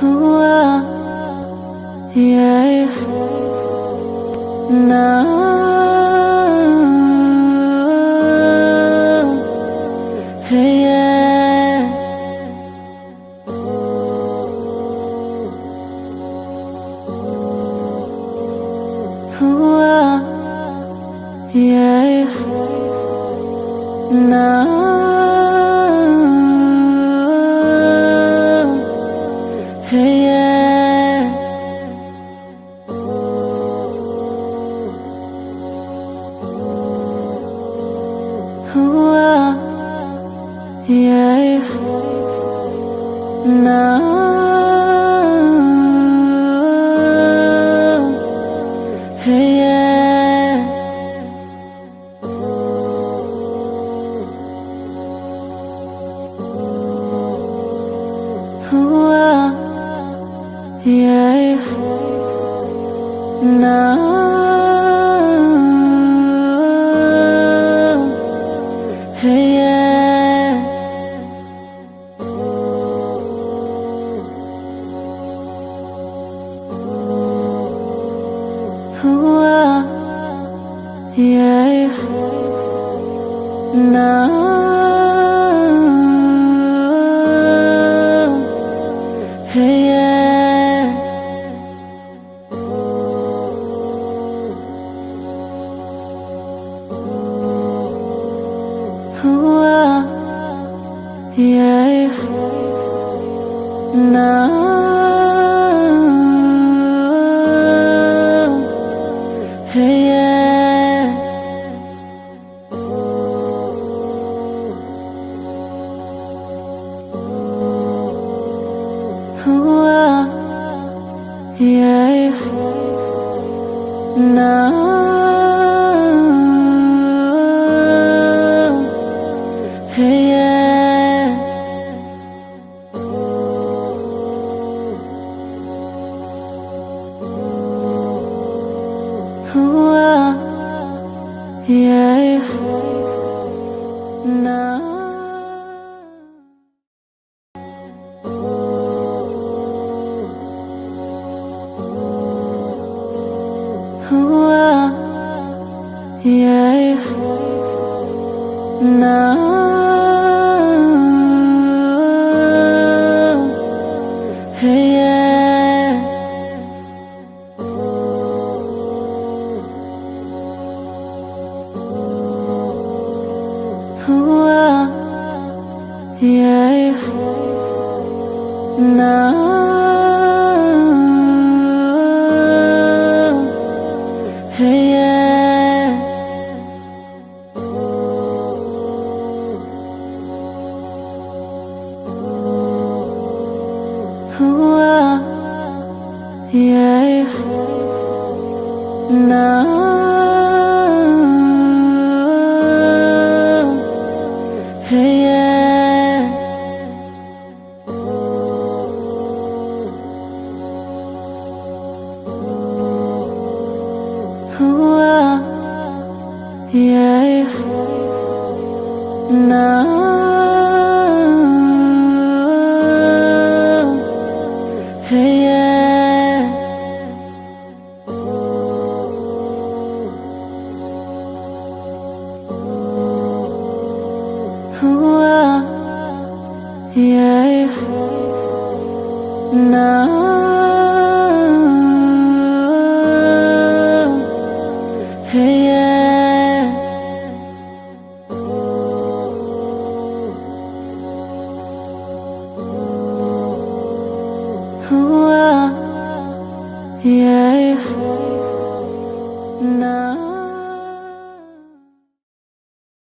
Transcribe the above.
huwa yeah, na hey, yeah. Huwa yeah, na hey, yeah. Huwa yeah, na hey, yeah. Huwa yeah, na hey, yeah. Huwa yeah, na hey, yeah. Huwa yeah, na hey, yeah. Huwa yeah, na hey, yeah. Huwa yeah, na huwa yeah, na hey, yeah. Huwa yeah, na hey, yeah. Huwa yeah, na hey, yeah. Huwa yeah, na hey, yeah. Huwa yeah, na hey, yeah. Huwa yeah, na